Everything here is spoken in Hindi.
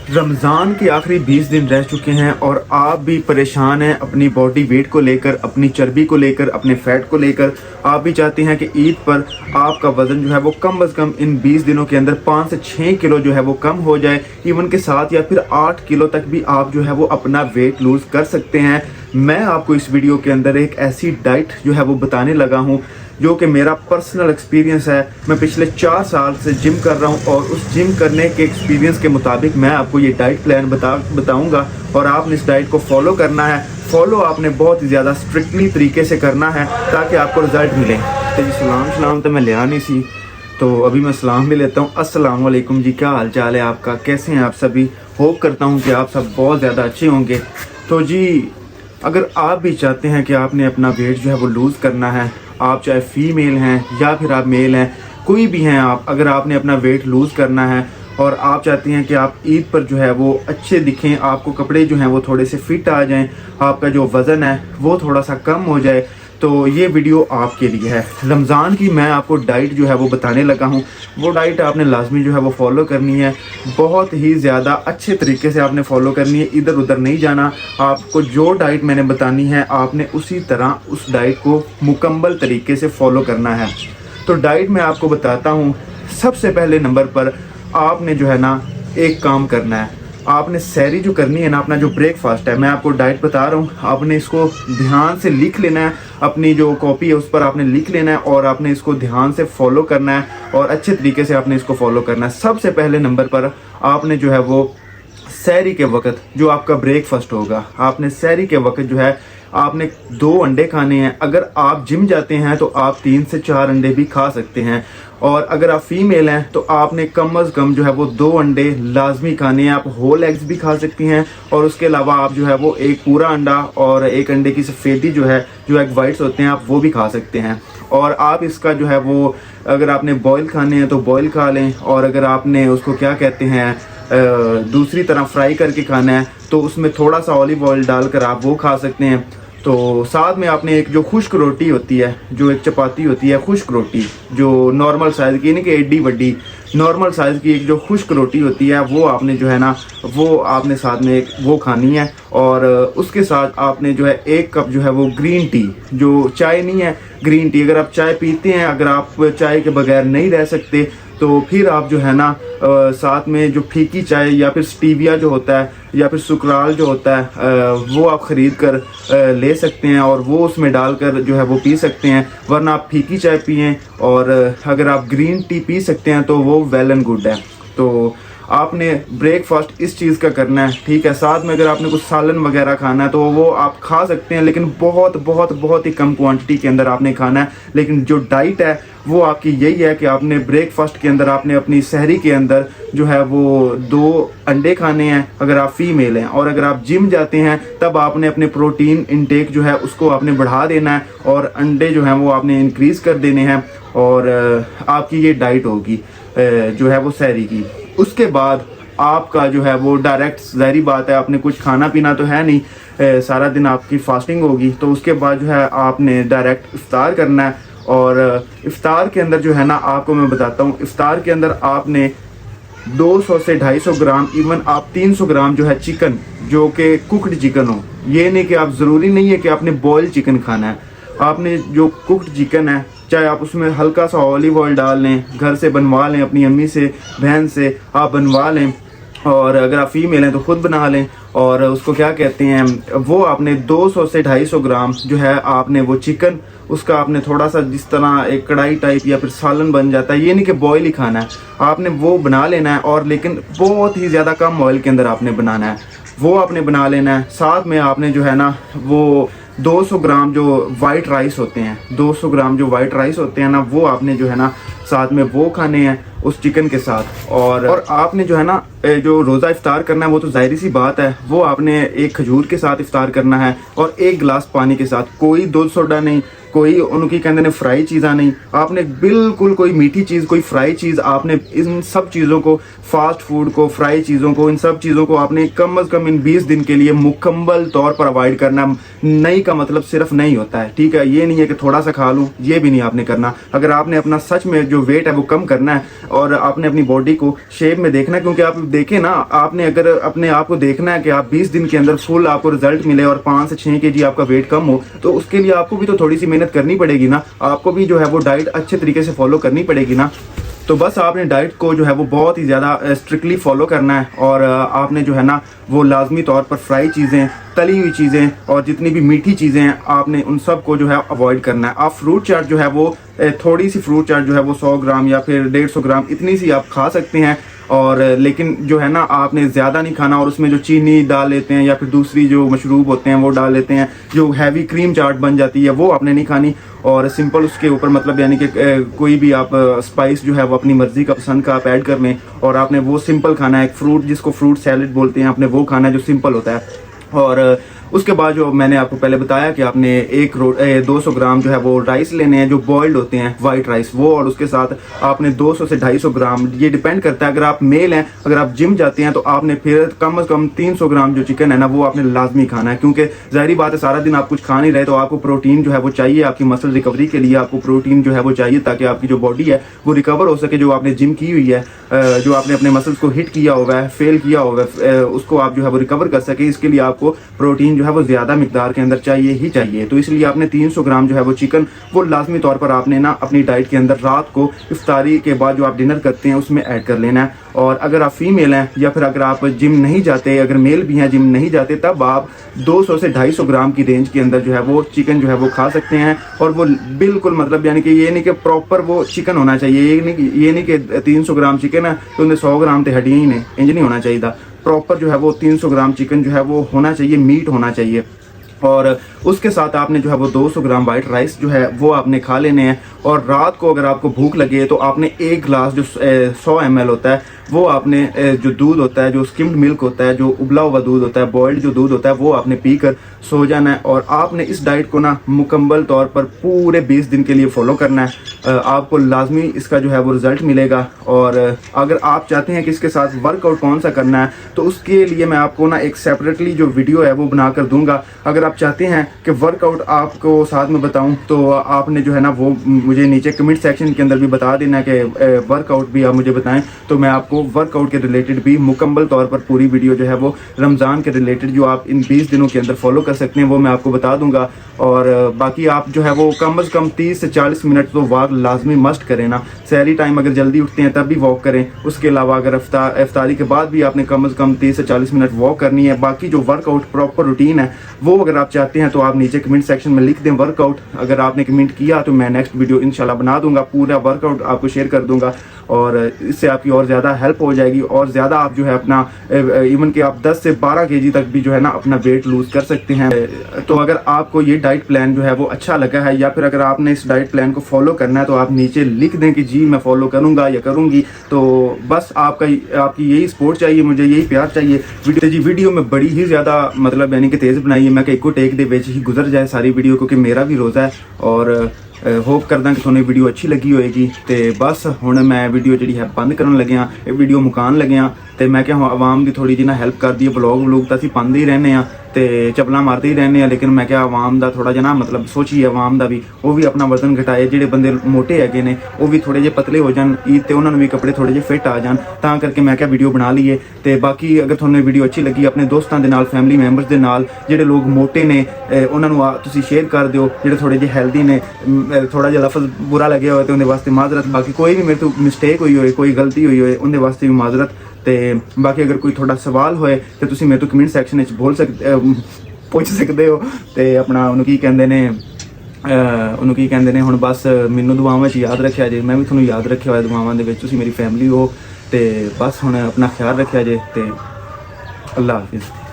रमज़ान के आखिरी 20 दिन रह चुके हैं और आप भी परेशान हैं अपनी बॉडी वेट को लेकर, अपनी चर्बी को लेकर, अपने फ़ैट को लेकर। आप भी चाहते हैं कि ईद पर आपका वज़न जो है वो कम अज़ कम इन 20 दिनों के अंदर 5 से 6 किलो जो है वो कम हो जाए। इवन के 7 या फिर 8 किलो तक भी आप जो है वो अपना वेट लूज़ कर सकते हैं। मैं आपको इस वीडियो के अंदर एक ऐसी डाइट जो है वो बताने लगा हूँ जो कि मेरा पर्सनल एक्सपीरियंस है। मैं पिछले 4 साल से जिम कर रहा हूँ और उस जिम करने के एक्सपीरियंस के मुताबिक मैं आपको ये डाइट प्लान बताऊँगा और आपने इस डाइट को फॉलो करना है। फॉलो आपने बहुत ही ज़्यादा स्ट्रिक्टली तरीके से करना है ताकि आपको रिज़ल्ट मिले। तो जी सलाम तो मैं ले नहीं सी, तो अभी मैं सलाम भी लेता हूँ। अस्सलाम वालेकुम जी, क्या हाल चाल है आपका, कैसे हैं आप सभी। होप करता हूँ कि आप सब बहुत ज़्यादा अच्छे होंगे। तो जी अगर आप भी चाहते हैं कि आपने अपना वेट जो है वो लूज़ करना है, आप चाहे फीमेल हैं या फिर आप मेल हैं, कोई भी हैं आप, अगर आपने अपना वेट लूज़ करना है और आप चाहते हैं कि आप ईद पर जो है वो अच्छे दिखें, आपको कपड़े जो हैं वो थोड़े से फिट आ जाएं, आपका जो वज़न है वो थोड़ा सा कम हो जाए, तो ये वीडियो आपके लिए है। रमज़ान की मैं आपको डाइट जो है वो बताने लगा हूँ। वो डाइट आपने लाजमी जो है वो फॉलो करनी है, बहुत ही ज़्यादा अच्छे तरीके से आपने फॉलो करनी है। इधर उधर नहीं जाना। आपको जो डाइट मैंने बतानी है आपने उसी तरह उस डाइट को मुकम्मल तरीके से फॉलो करना है। तो डाइट मैं आपको बताता हूँ। सबसे पहले नंबर पर आपने जो है ना एक काम करना है, आपने सहरी जो करनी है ना, अपना जो ब्रेकफास्ट है, मैं आपको डाइट बता रहा हूँ, आपने इसको ध्यान से लिख लेना है। अपनी जो कॉपी है उस पर आपने लिख लेना है और आपने इसको ध्यान से फॉलो करना है और अच्छे तरीके से आपने इसको फॉलो करना है। सबसे पहले नंबर पर आपने जो है वो सहरी के वक्त जो आपका ब्रेकफास्ट होगा, आपने सहरी के वक्त जो है आपने 2 अंडे खाने हैं। अगर आप जिम जाते हैं तो आप 3 से 4 अंडे भी खा सकते हैं और अगर आप फीमेल हैं तो आपने कम अज़ कम जो है वो 2 अंडे लाजमी खाने हैं। आप होल एग्स भी खा सकती हैं और उसके अलावा आप जो है वो एक पूरा अंडा और एक अंडे की सफ़ेदी जो है, जो एग वाइट्स होते हैं, आप वो भी खा सकते हैं। और आप इसका जो है वो अगर आपने बॉयल खाने हैं तो बॉयल खा लें और अगर आपने उसको क्या कहते हैं दूसरी तरह फ्राई करके खाना है तो उसमें थोड़ा सा ऑलिव ऑयल डालकर आप वो खा सकते हैं। तो साथ में आपने एक जो खुश्क रोटी होती है, जो एक चपाती होती है खुश्क रोटी, जो नॉर्मल साइज़ की, नहीं कि एडी वड्डी, नॉर्मल साइज़ की एक जो खुश्क रोटी होती है वो आपने जो है ना वो आपने साथ में एक वो खानी है। और उसके साथ आपने जो है 1 कप जो है वो ग्रीन टी, जो चाय नहीं है, ग्रीन टी। अगर आप चाय पीते हैं, अगर आप चाय के बगैर नहीं रह सकते तो फिर आप जो है ना साथ में जो फीकी चाय या फिर स्टीविया जो होता है या फिर सुकराल जो होता है वो आप ख़रीद कर ले सकते हैं और वो उसमें डालकर जो है वो पी सकते हैं। वरना आप फीकी चाय पिएं और अगर आप ग्रीन टी पी सकते हैं तो वो वेल एंड गुड है। तो आपने ब्रेकफास्ट इस चीज़ का करना है, ठीक है। साथ में अगर आपने कुछ सालन वगैरह खाना है तो वो आप खा सकते हैं, लेकिन बहुत बहुत बहुत ही कम क्वांटिटी के अंदर आपने खाना है। लेकिन जो डाइट है वो आपकी यही है कि आपने ब्रेकफास्ट के अंदर आपने अपनी सहरी के अंदर जो है वो 2 अंडे खाने हैं अगर आप फीमेल हैं। और अगर आप जिम जाते हैं तब आपने अपने प्रोटीन इनटेक जो है उसको आपने बढ़ा देना है और अंडे जो हैं वो आपने इंक्रीज़ कर देने हैं और आपकी ये डाइट होगी जो है वो सहरी की। उसके बाद आपका जो है वो डायरेक्ट, ज़ाहिर बात है आपने कुछ खाना पीना तो है नहीं, सारा दिन आपकी फास्टिंग होगी। तो उसके बाद जो है आपने डायरेक्ट इफ्तार करना है और इफ्तार के अंदर जो है ना आपको मैं बताता हूँ, इफ्तार के अंदर आपने 200 से 250 ग्राम, इवन आप 300 ग्राम जो है चिकन, जो कि कुकड चिकन हो, ये नहीं कि आप ज़रूरी नहीं है कि आपने बॉयल चिकन खाना है। आपने जो कुकड चिकन है, चाहे आप उसमें हल्का सा ऑलिव ऑयल डाल लें, घर से बनवा लें, अपनी अम्मी से, बहन से आप बनवा लें, और अगर आप फीमेल हैं तो ख़ुद बना लें। और उसको क्या कहते हैं, वो आपने 200 से 250 ग्राम जो है आपने वो चिकन, उसका आपने थोड़ा सा जिस तरह एक कढ़ाई टाइप या फिर सालन बन जाता है, ये नहीं कि बॉयल ही खाना है, आपने वो बना लेना है। और लेकिन बहुत ही ज़्यादा कम ऑयल के अंदर आपने बनाना है, वो आपने बना लेना है। साथ में आपने जो है ना वो 200 ग्राम जो वाइट राइस होते हैं, 200 ग्राम जो वाइट राइस होते हैं ना, वो आपने जो है ना साथ में वो खाने हैं उस चिकन के साथ। और आपने जो है ना जो रोज़ा इफ्तार करना है वो तो ज़ाहिर सी बात है, वो आपने एक खजूर के साथ इफ्तार करना है और 1 गिलास पानी के साथ। कोई दूध सोडा नहीं, कोई उनकी कहते हैं फ्राई चीज़ा नहीं, आपने बिल्कुल कोई मीठी चीज़, कोई फ्राई चीज़, आपने इन सब चीज़ों को, फास्ट फूड को, फ्राई चीज़ों को, इन सब चीज़ों को आपने कम अज़ कम इन 20 दिन के लिए मुकम्मल तौर पर अवॉइड करना। नहीं का मतलब सिर्फ नहीं होता है, ठीक है। ये नहीं है कि थोड़ा सा खा लूँ, ये भी नहीं आपने करना। अगर आपने अपना सच में जो वेट है वो कम करना है और आपने अपनी बॉडी को शेप में देखना है। क्योंकि आप देखें ना, आपने अगर अपने आप को देखना है कि आप 20 दिन के अंदर फुल आपको रिजल्ट मिले और 5 से 6 kg आपका वेट कम हो, तो उसके लिए आपको भी तो थोड़ी सी मेहनत करनी पड़ेगी ना, आपको भी जो है वो डाइट अच्छे तरीके से फॉलो करनी पड़ेगी ना। तो बस आपने डाइट को जो है वो बहुत ही ज़्यादा स्ट्रिक्टली फॉलो करना है और आपने जो है ना वो लाजमी तौर पर फ्राई चीज़ें, तली हुई चीज़ें और जितनी भी मीठी चीज़ें हैं आपने उन सब को जो है अवॉइड करना है। आप फ्रूट चाट जो है वो थोड़ी सी फ्रूट चाट जो है वो 100 ग्राम या फिर 150 ग्राम इतनी सी आप खा सकते हैं और लेकिन जो है ना आपने ज़्यादा नहीं खाना और उसमें जो चीनी डाल लेते हैं या फिर दूसरी जो मशरूब होते हैं वो डाल लेते हैं, जो हैवी क्रीम चाट बन जाती है वो आपने नहीं खानी। और सिंपल उसके ऊपर मतलब यानी कि कोई भी आप स्पाइस जो है वो अपनी मर्ज़ी का पसंद का आप ऐड कर लें और आपने वो सिंपल खाना है। एक फ्रूट जिसको फ्रूट सैलेड बोलते हैं, आपने वो खाना है जो सिंपल होता है। और उसके बाद जो मैंने आपको पहले बताया कि आपने 200 ग्राम जो है वो राइस लेने हैं जो बॉइल्ड होते हैं, वाइट राइस वो, और उसके साथ आपने 200 से 250 ग्राम, ये डिपेंड करता है अगर आप मेल हैं, अगर आप जिम जाते हैं तो आपने फिर कम से कम 300 ग्राम जो चिकन है ना वो आपने लाजमी खाना है। क्योंकि जाहिर बात है सारा दिन आप कुछ खा नहीं रहे तो आपको प्रोटीन जो है वो चाहिए, आपकी मसल रिकवरी के लिए आपको प्रोटीन जो है वो चाहिए ताकि आपकी जो बॉडी है वो रिकवर हो सके। जो आपने जिम की हुई है, जो आपने अपने मसल्स को हिट किया होगा है, फेल किया होगा, उसको आप जो है वो रिकवर कर सके, इसके लिए आपको प्रोटीन जो है वो ज़्यादा मिकदार के अंदर चाहिए ही चाहिए। तो इसलिए आपने 300 ग्राम जो है वो चिकन वो लाजमी तौर पर आपने ना अपनी डाइट के अंदर रात को इफ्तारी के बाद जो आप डिनर करते हैं उसमें ऐड कर लेना है। और अगर आप फीमेल हैं या फिर अगर आप जिम नहीं जाते, अगर मेल भी हैं जिम नहीं जाते, तब आप 200 से 250 ग्राम की रेंज के अंदर जो है वो चिकन जो है वो खा सकते हैं। और वो बिल्कुल मतलब यानी कि ये नहीं कि प्रॉपर वो चिकन होना चाहिए, ये नहीं कि 300 ग्राम चिकन है तो उनमें 100 ग्राम तो हड्डियाँ ही नहीं, इंज नहीं होना चाहिए। प्रॉपर जो है वो 300 ग्राम चिकन जो है वो होना चाहिए, मीट होना चाहिए। और उसके साथ आपने जो है वो 200 ग्राम वाइट राइस जो है वो आपने खा लेने हैं। और रात को अगर आपको भूख लगे तो आपने 1 गिलास जो 100 ml होता है वो आपने जो दूध होता है, जो स्किम्ड मिल्क होता है, जो उबला हुआ दूध होता है, बॉइल्ड जो दूध होता है वो आपने पीकर सो जाना है। और आपने इस डाइट को ना मुकम्मल तौर पर पूरे 20 दिन के लिए फॉलो करना है। आपको लाजमी इसका जो है वो रिज़ल्ट मिलेगा। और अगर आप चाहते हैं कि इसके साथ वर्कआउट कौन सा करना है तो उसके लिए मैं आपको ना एक सेपरेटली जो वीडियो है वो बना कर दूंगा। अगर आप चाहते हैं कि वर्कआउट आपको साथ में बताऊं तो आपने जो है ना वो मुझे नीचे कमेंट सेक्शन के अंदर भी बता देना कि वर्कआउट भी आप मुझे बताएं, तो मैं आपको वर्कआउट के रिलेटेड भी मुकम्मल तौर पर पूरी वीडियो जो है वो रमज़ान के रिलेटेड जो आप इन 20 दिनों के अंदर फॉलो कर सकते हैं वो मैं आपको बता दूंगा। और बाकी आप जो है वो कम से कम 30 से 40 मिनट तो वॉक लाजमी मस्ट करें ना। सहरी टाइम अगर जल्दी उठते हैं तब भी वॉक करें, उसके अलावा अगर इफ्तारी के बाद भी आपने कम से कम 30 से 40 मिनट वॉक करनी है। बाकी जो वर्कआउट प्रॉपर रूटीन है वो अगर आप चाहते हैं तो आप नीचे कमेंट सेक्शन में लिख दें वर्कआउट। अगर आपने कमेंट किया तो मैं नेक्स्ट वीडियो इंशाल्लाह बना दूंगा, पूरा वर्कआउट आपको शेयर कर दूंगा और इससे आपकी और ज़्यादा हेल्प हो जाएगी और ज़्यादा आप जो है अपना इवन कि आप 10 से 12 kg तक भी जो है ना अपना वेट लूज़ कर सकते हैं। तो अगर आपको ये डाइट प्लान जो है वो अच्छा लगा है या फिर अगर आपने इस डाइट प्लान को फॉलो करना है तो आप नीचे लिख दें कि जी मैं फॉलो करूँगा या करूँगी। तो बस आपकी यही सपोर्ट चाहिए, मुझे यही प्यार चाहिए। वीडियो में बड़ी ही ज़्यादा मतलब यानी कि तेज़ बनाई है, मैं कि टेक दे विच ही गुजर जाए सारी वीडियो, क्योंकि मेरा भी रोज़ा है। और होप करदा कि तुहानू वीडियो अच्छी लगी होएगी। तो बस हुण मैं वीडियो जी है बंद करन लग्या, वीडियो मुकान लग्या। तो मैं क्या आवाम की थोड़ी जी ना हैल्प कर दी, व्लॉग तो असीं पाते ही रहने तो चपला मारते ही रहने, लेकिन मैं क्या आवाम का थोड़ा जिहा मतलब सोचिए आवाम का भी, वो भी अपना वजन घटाए, जिहड़े बंदे मोटे हैगे ने वो भी थोड़े जे पतले हो जान, ईद ते उन्होंने भी कपड़े थोड़े जे फिट आ जान, तां करके मैं क्या वीडियो बना लीए। तो बाकी अगर तुहानू वीडियो अच्छी लगी अपने दोस्तों के नाल, फैमिली मैंबर्स के नाल, जिहड़े लोग मोटे ने उन्होंने तुसीं शेयर कर दिओ, जिहड़े थोड़े जे हैल्दी ने, थोड़ा जिहा लफज बुरा लगे होए तो उनके वास्ते माजरत। बाकी कोई भी मेरे तो मिसटेक हुई होए, कोई गलती हुई होए, उनके वास्ते भी माजरत। तो बाकी अगर कोई थोड़ा सवाल होए तो तुसीं मेरे तो कमेंट सैक्शन में बोल पूछ सकते हो। तो अपना उन्होंने की कहते हैं उन्होंने की कहते हैं हुण बस मैनू दुआवां च याद रखिया जे, मैं भी तुहानू याद रखिया होया दुआवां दे विच, तुसीं मेरी फैमिली हो। तो बस हुण अपना ख्याल रखिया जे। तो अल्लाह हाफिज़।